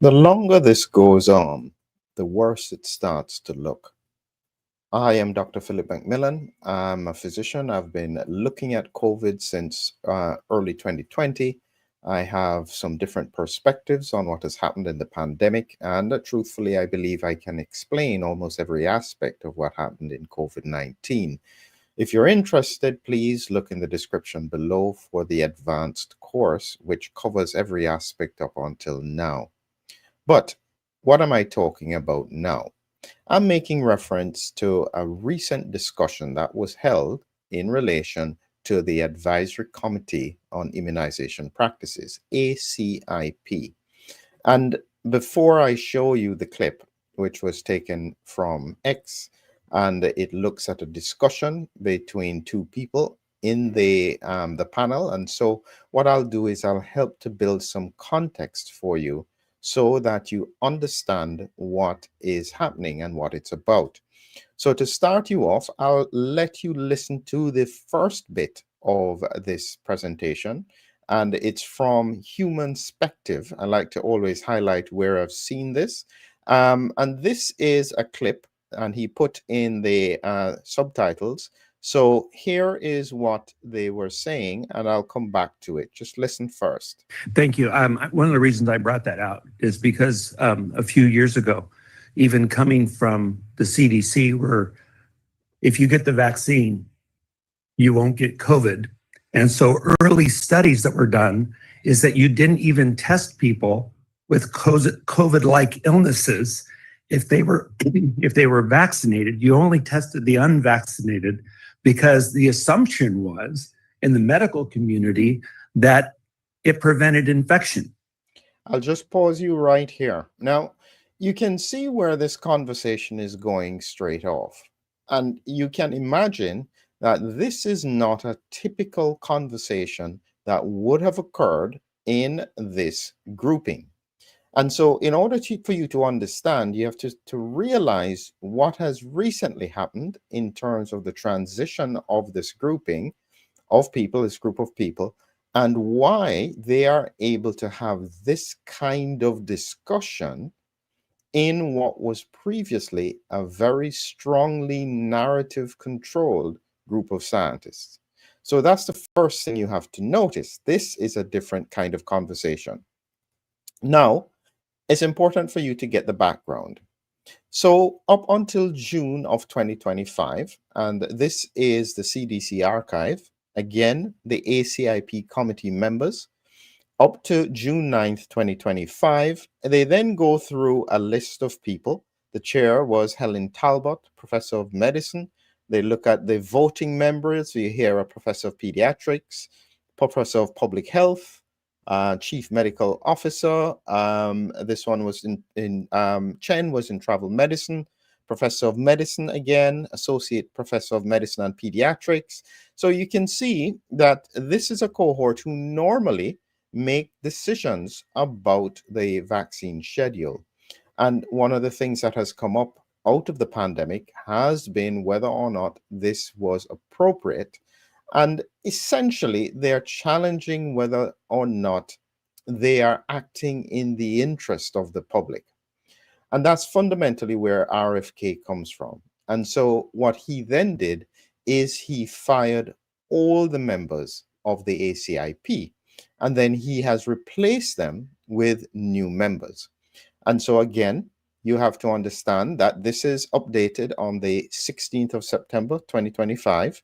The longer this goes on, the worse it starts to look. I am Dr. Philip McMillan. I'm a physician. I've been looking at COVID since early 2020. I have some different perspectives on what has happened in the pandemic, and truthfully, I believe I can explain almost every aspect of what happened in COVID 19. If you're interested, please look in the description below for the advanced course, which covers every aspect up until now. But what am I talking about now? I'm making reference to a recent discussion that was held in relation to the Advisory Committee on Immunization Practices, ACIP. And before I show you the clip, which was taken from X, and it looks at a discussion between two people in the panel. And so what I'll do is I'll help to build some context for you so that you understand what is happening and what it's about. So to start you off, I'll let you listen to the first bit of this presentation, and it's from Human Perspective. I like to always highlight where I've seen this. And this is a clip, and he put in the subtitles. So here is what they were saying, and I'll come back to it. Just listen first. Thank you. One of the reasons I brought that out is because a few years ago, even coming from the CDC, where if you get the vaccine, you won't get COVID. And so early studies that were done is that you didn't even test people with COVID-like illnesses if they were vaccinated. You only tested the unvaccinated because the assumption was in the medical community that it prevented infection. I'll just pause you right here. Now, you can see where this conversation is going straight off. And you can imagine that this is not a typical conversation that would have occurred in this grouping. And so in order for you to understand, you have to realize what has recently happened in terms of the transition of this grouping of people, this group of people, and why they are able to have this kind of discussion in what was previously a very strongly narrative controlled group of scientists. So that's the first thing you have to notice. This is a different kind of conversation. Now, it's important for you to get the background. So up until June of 2025, and this is the CDC archive, again, the ACIP committee members, up to June 9th, 2025, they then go through a list of people. The chair was Helen Talbot, professor of medicine. They look at the voting members. You hear a professor of pediatrics, professor of public health, chief medical officer. This one was Chen was in travel medicine, professor of medicine again, associate professor of medicine and pediatrics. So you can see that this is a cohort who normally make decisions about the vaccine schedule. And one of the things that has come up out of the pandemic has been whether or not this was appropriate. And essentially, they're challenging whether or not they are acting in the interest of the public. And that's fundamentally where RFK comes from. And so what he then did is he fired all the members of the ACIP, and then he has replaced them with new members. And so again, you have to understand that this is updated on the 16th of September, 2025.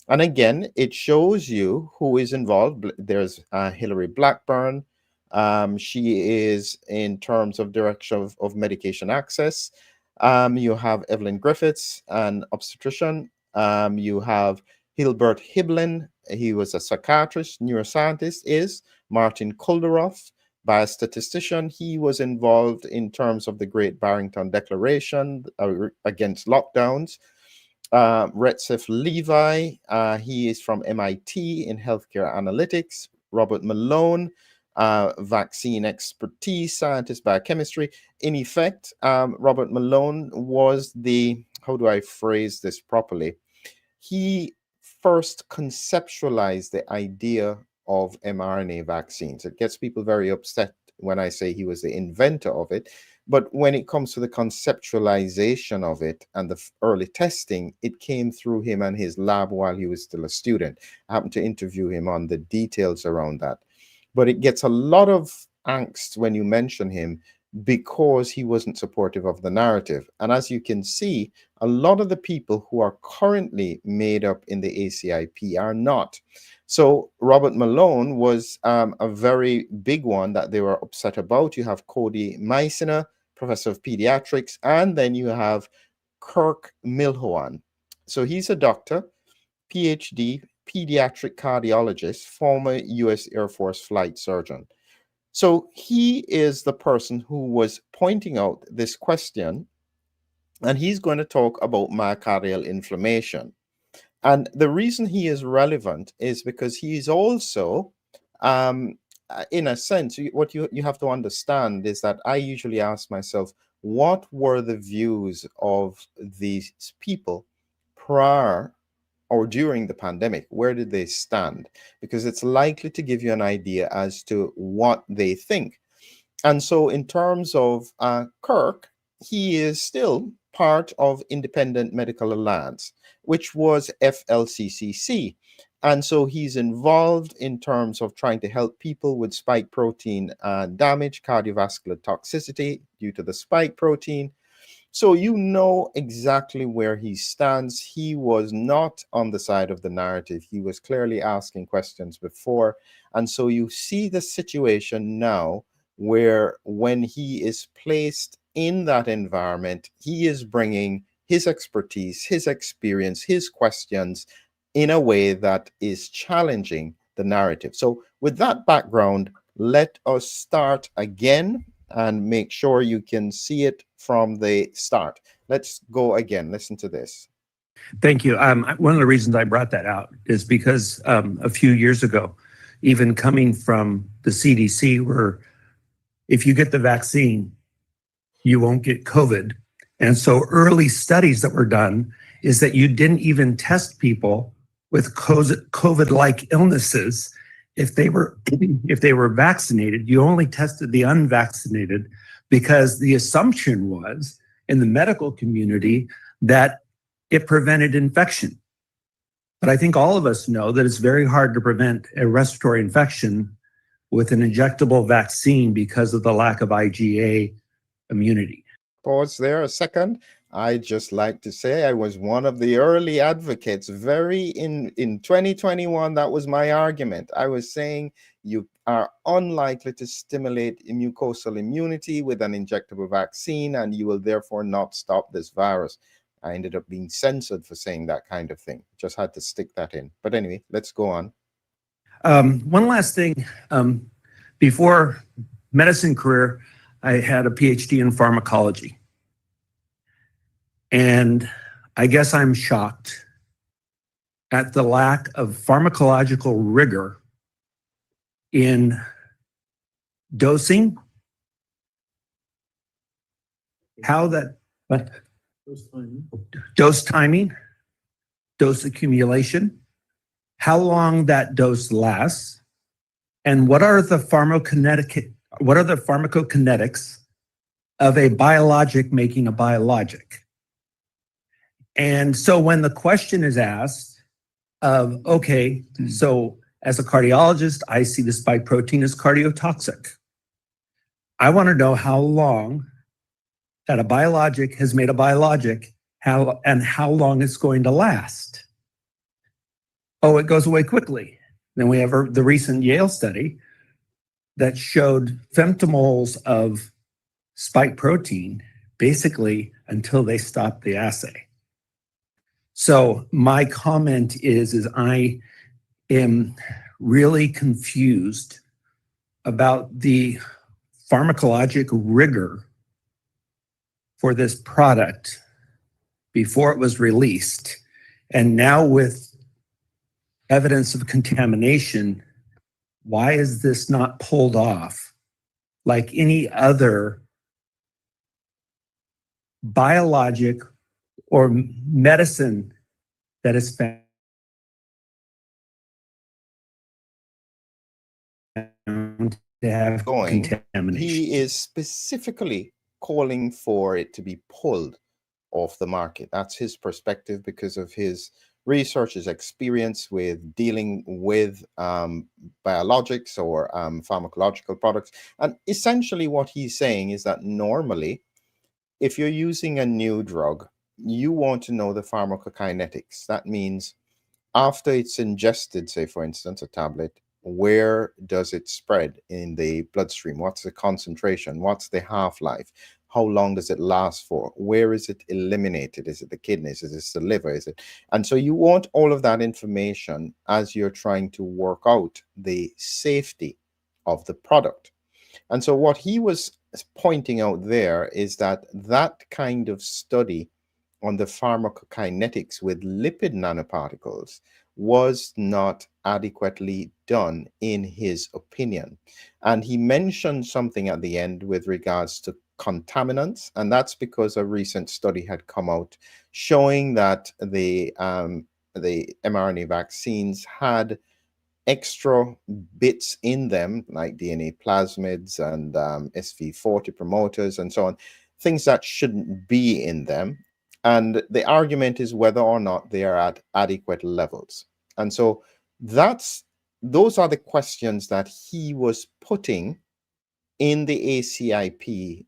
And again, it shows you who is involved. There's Hillary Blackburn. She is in terms of direction of medication access. You have Evelyn Griffiths, an obstetrician. You have Hilbert Hiblin. He was a psychiatrist, neuroscientist, is Martin Kulderoff, biostatistician. He was involved in terms of the Great Barrington Declaration against lockdowns. Retzef Levi, he is from MIT in healthcare analytics. Robert Malone, vaccine expertise, scientist, biochemistry. In effect, Robert Malone was how do I phrase this properly? He first conceptualized the idea of mRNA vaccines. It gets people very upset when I say he was the inventor of it. But when it comes to the conceptualization of it and the early testing, it came through him and his lab while he was still a student. I happened to interview him on the details around that. But it gets a lot of angst when you mention him because he wasn't supportive of the narrative. And as you can see, a lot of the people who are currently made up in the ACIP are not. So Robert Malone was a very big one that they were upset about. You have Cody Meissner, professor of pediatrics, and then you have Kirk Milhoan. So he's a doctor, PhD, pediatric cardiologist, former US Air Force flight surgeon. So he is the person who was pointing out this question, and he's going to talk about myocardial inflammation. And the reason he is relevant is because he is also, in a sense, what you have to understand is that I usually ask myself, what were the views of these people prior or during the pandemic? Where did they stand? Because it's likely to give you an idea as to what they think. And so in terms of Kirk, he is still part of Independent Medical Alliance, which was FLCCC. And so he's involved in terms of trying to help people with spike protein damage, cardiovascular toxicity due to the spike protein. So you know exactly where he stands. He was not on the side of the narrative. He was clearly asking questions before. And so you see the situation now where when he is placed in that environment, he is bringing his expertise, his experience, his questions in a way that is challenging the narrative. So with that background, let us start again and make sure you can see it from the start. Let's go again. Listen to this. Thank you. One of the reasons I brought that out is because a few years ago, even coming from the CDC, where if you get the vaccine, you won't get COVID. And so early studies that were done is that you didn't even test people with COVID-like illnesses if they were vaccinated. You only tested the unvaccinated because the assumption was in the medical community that it prevented infection. But I think all of us know that it's very hard to prevent a respiratory infection with an injectable vaccine because of the lack of IgA immunity. Pause there a second. I just like to say I was one of the early advocates. In 2021, that was my argument. I was saying you are unlikely to stimulate mucosal immunity with an injectable vaccine, and you will therefore not stop this virus. I ended up being censored for saying that kind of thing. Just had to stick that in. But anyway, let's go on. One last thing. Before medicine career, I had a PhD in pharmacology. And I guess I'm shocked at the lack of pharmacological rigor in dosing, dose timing, dose accumulation, how long that dose lasts, and what are the pharmacokinetics of a biologic making a biologic. And so when the question is asked of, okay, so as a cardiologist, I see the spike protein as cardiotoxic. I want to know how long that a biologic has made a biologic, and how long it's going to last. Oh, it goes away quickly. Then we have the recent Yale study that showed femtomoles of spike protein basically until they stopped the assay. So my comment is I am really confused about the pharmacologic rigor for this product before it was released. And now with evidence of contamination, why is this not pulled off like any other biologic or medicine that is found They have going, contamination. he is specifically calling for it to be pulled off the market. That's his perspective because of his research, his experience with dealing with biologics or pharmacological products. And essentially what he's saying is that normally, if you're using a new drug, you want to know the pharmacokinetics. That means after it's ingested, say for instance, a tablet, where does it spread in the bloodstream? What's the concentration? What's the half-life? How long does it last for? Where is it eliminated? Is it the kidneys? Is it the liver? Is it? And so you want all of that information as you're trying to work out the safety of the product. And so what he was pointing out there is that that kind of study on the pharmacokinetics with lipid nanoparticles was not adequately done in his opinion. And he mentioned something at the end with regards to contaminants, and that's because a recent study had come out showing that the mRNA vaccines had extra bits in them, like DNA plasmids and SV40 promoters and so on, things that shouldn't be in them. And the argument is whether or not they are at adequate levels. And so those are the questions that he was putting in the ACIP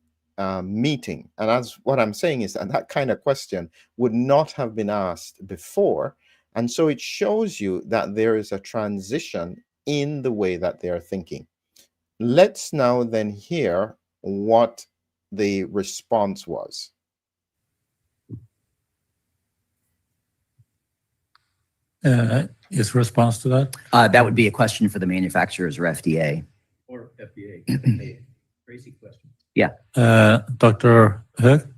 meeting. And as what I'm saying is that kind of question would not have been asked before. And so it shows you that there is a transition in the way that they are thinking. Let's now then hear what the response was. Is response to that? That would be a question for the manufacturers or FDA. Or FDA. Crazy question. Yeah. Dr. Hood?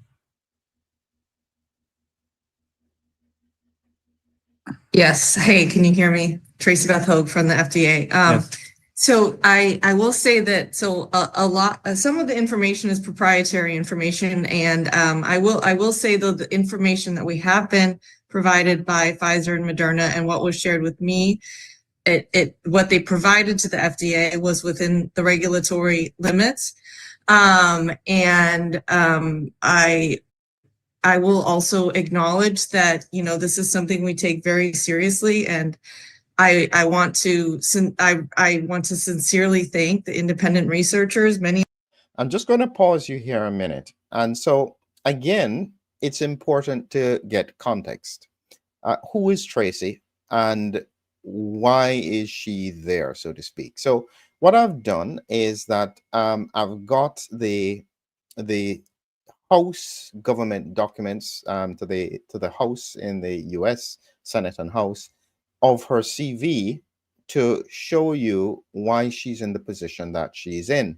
Yes. Hey, can you hear me? Tracy Beth Hogue from the FDA. Yes. So I will say that some of the information is proprietary information, and I will say though the information that we have been provided by Pfizer and Moderna and what was shared with me, what they provided to the FDA was within the regulatory limits, I will also acknowledge that this is something we take very seriously, and I want to sincerely thank the independent researchers. I'm just going to pause you here a minute. And so again, it's important to get context. Who is Tracy and why is she there, so to speak? So what I've done is that I've got the House government documents to the House in the US, Senate and House, of her CV to show you why she's in the position that she's in.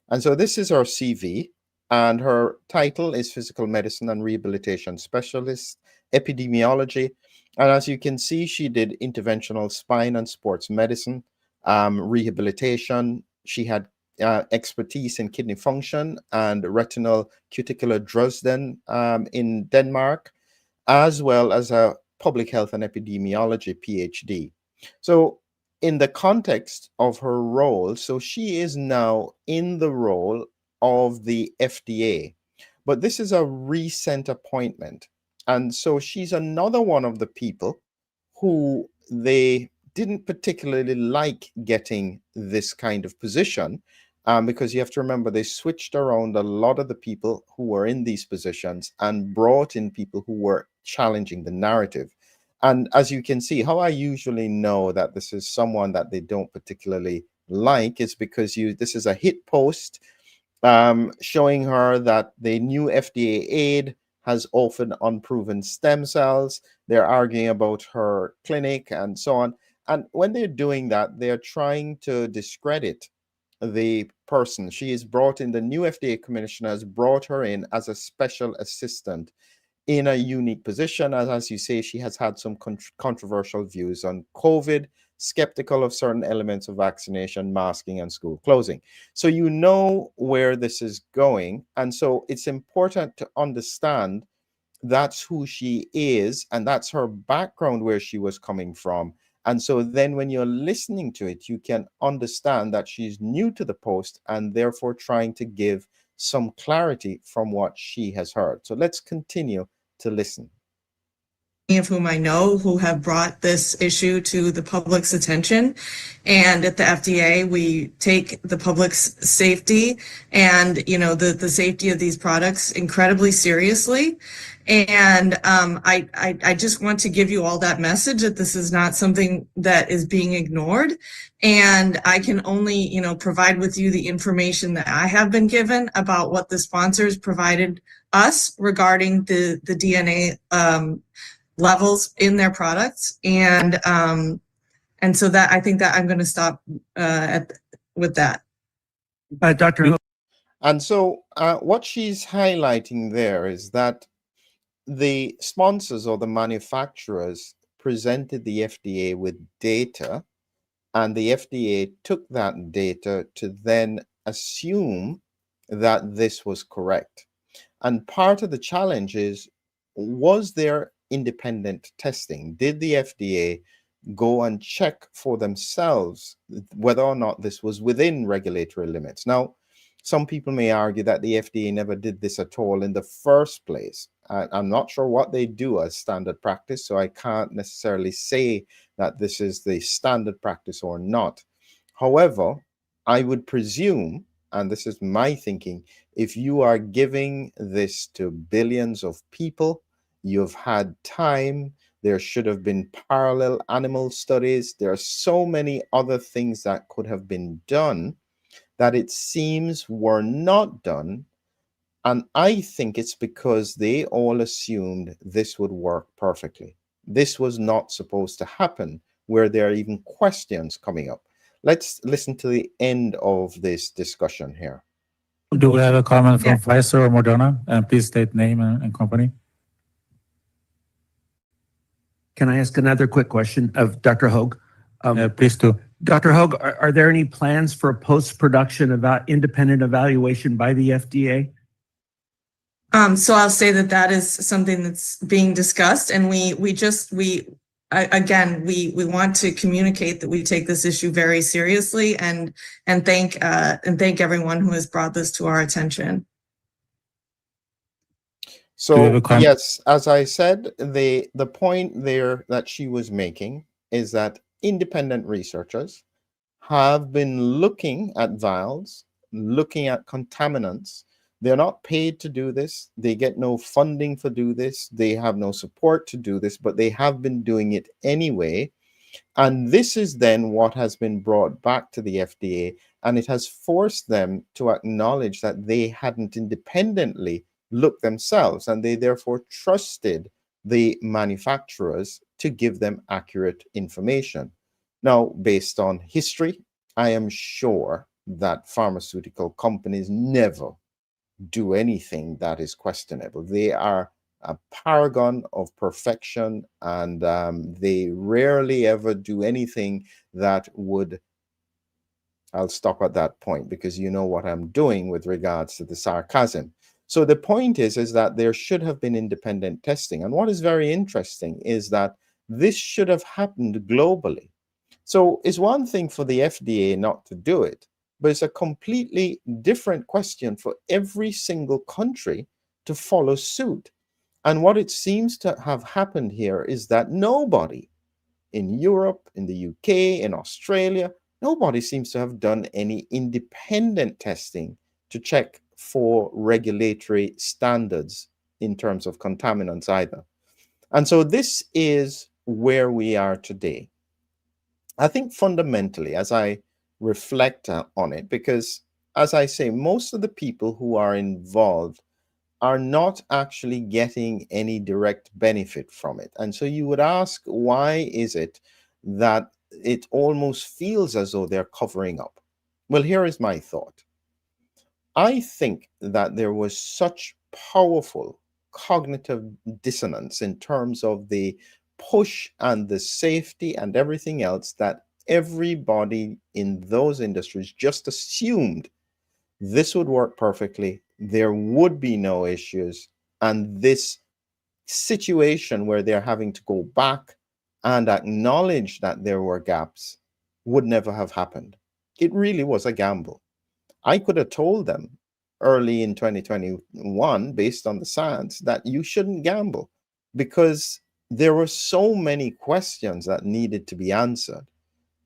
And so this is her CV, and her title is Physical Medicine and Rehabilitation Specialist, Epidemiology. And as you can see, she did interventional spine and sports medicine, rehabilitation. She had expertise in kidney function and retinal cuticular Dresden in Denmark, as well as a public health and epidemiology PhD. So in the context of her role, so she is now in the role of the FDA, but this is a recent appointment. And so she's another one of the people who they didn't particularly like getting this kind of position, because you have to remember they switched around a lot of the people who were in these positions and brought in people who were challenging the narrative. And as you can see, how I usually know that this is someone that they don't particularly like is because this is a hit post showing her that the new FDA aid has often unproven stem cells. They're arguing about her clinic and so on. And when they're doing that, they're trying to discredit the person. She is brought in, the new FDA commissioner has brought her in as a special assistant in a unique position. As you say, she has had some controversial views on COVID, skeptical of certain elements of vaccination, masking, and school closing. So you know where this is going. And so it's important to understand that's who she is, and that's her background, where she was coming from, And so then when you're listening to it, you can understand that she's new to the post and therefore trying to give some clarity from what she has heard. So let's continue to listen. Of whom I know who have brought this issue to the public's attention. And at the FDA, we take the public's safety and, you know, the safety of these products incredibly seriously. And I just want to give you all that message that this is not something that is being ignored. And I can only, you know, provide with you the information that I have been given about what the sponsors provided us regarding the DNA levels in their products. And so that I think that I'm going to stop with that. Dr. And so what she's highlighting there is that the sponsors or the manufacturers presented the FDA with data, and the FDA took that data to then assume that this was correct. And part of the challenge is, was there independent testing? Did the FDA go and check for themselves whether or not this was within regulatory limits? Now, some people may argue that the FDA never did this at all in the first place. I'm not sure what they do as standard practice, so I can't necessarily say that this is the standard practice or not. However, I would presume, and this is my thinking, if you are giving this to billions of people, you've had time, there should have been parallel animal studies, there are so many other things that could have been done that it seems were not done. And I think it's because they all assumed this would work perfectly. This was not supposed to happen, where there are even questions coming up. Let's listen to the end of this discussion here. Do we have a comment from Pfizer or Moderna? And please state name and company. Can I ask another quick question of Dr. Hogue? Please do. Dr. Hogue, are there any plans for post-production about independent evaluation by the FDA? So I'll say that is something that's being discussed, and we want to communicate that we take this issue very seriously, and thank everyone who has brought this to our attention. So yes, as I said, the point there that she was making is that independent researchers have been looking at vials, looking at contaminants. They're not paid to do this. They get no funding for do this. They have no support to do this, but they have been doing it anyway. And this is then what has been brought back to the FDA, and it has forced them to acknowledge that they hadn't independently looked themselves, and they therefore trusted the manufacturers to give them accurate information. Now, based on history, I am sure that pharmaceutical companies never do anything that is questionable. They are a paragon of perfection, and they rarely ever do anything that would... I'll stop at that point because you know what I'm doing with regards to the sarcasm. So the point is that there should have been independent testing. And what is very interesting is that this should have happened globally. So it's one thing for the FDA not to do it, but it's a completely different question for every single country to follow suit. And what it seems to have happened here is that nobody in Europe, in the UK, in Australia, nobody seems to have done any independent testing to check for regulatory standards in terms of contaminants either. And so this is where we are today. I think fundamentally, as I reflect on it, because as I say, most of the people who are involved are not actually getting any direct benefit from it. And so you would ask, why is it that it almost feels as though they're covering up? Well, here is my thought. I think that there was such powerful cognitive dissonance in terms of the push and the safety and everything else that everybody in those industries just assumed this would work perfectly, there would be no issues, and this situation where they're having to go back and acknowledged that there were gaps would never have happened. It really was a gamble. I could have told them early in 2021, based on the science, that you shouldn't gamble because there were so many questions that needed to be answered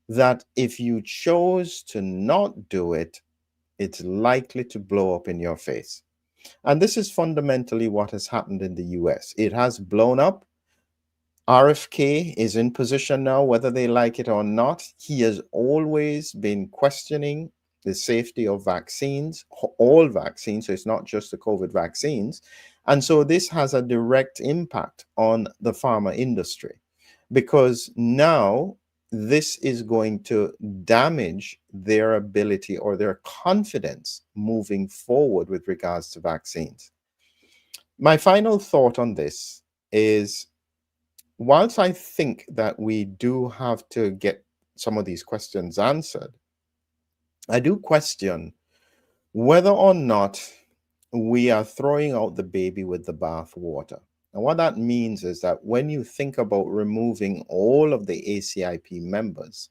that if you chose to not do it, it's likely to blow up in your face. And this is fundamentally what has happened in the US. It has blown up. RFK is in position now, whether they like it or not. He has always been questioning the safety of vaccines, all vaccines, so it's not just the COVID vaccines. And so this has a direct impact on the pharma industry because now this is going to damage their ability or their confidence moving forward with regards to vaccines. My final thought on this is, whilst I think that we do have to get some of these questions answered, I do question whether or not we are throwing out the baby with the bathwater. And what that means is that when you think about removing all of the ACIP members,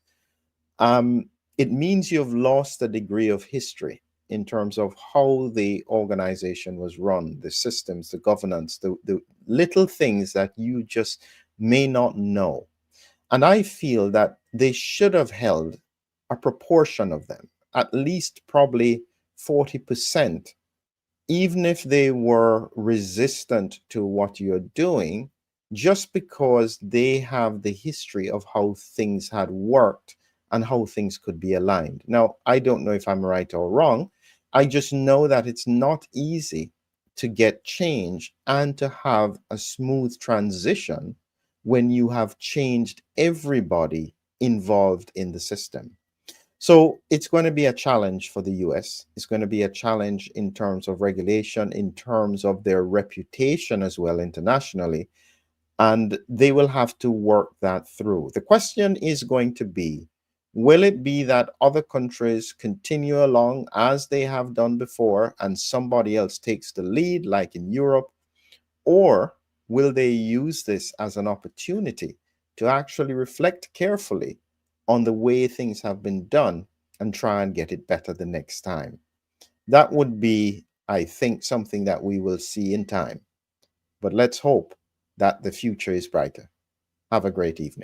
it means you've lost a degree of history in terms of how the organization was run, the systems, the governance, the little things that you just may not know. And I feel that they should have held a proportion of them, at least probably 40%, even if they were resistant to what you're doing, just because they have the history of how things had worked and how things could be aligned. Now, I don't know if I'm right or wrong. I just know that it's not easy to get change and to have a smooth transition when you have changed everybody involved in the system. So it's going to be a challenge for the US. It's going to be a challenge in terms of regulation, in terms of their reputation as well internationally. And they will have to work that through. The question is going to be, will it be that other countries continue along as they have done before and somebody else takes the lead, like in Europe? Or will they use this as an opportunity to actually reflect carefully on the way things have been done and try and get it better the next time? That would be, I think, something that we will see in time. But let's hope that the future is brighter. Have a great evening.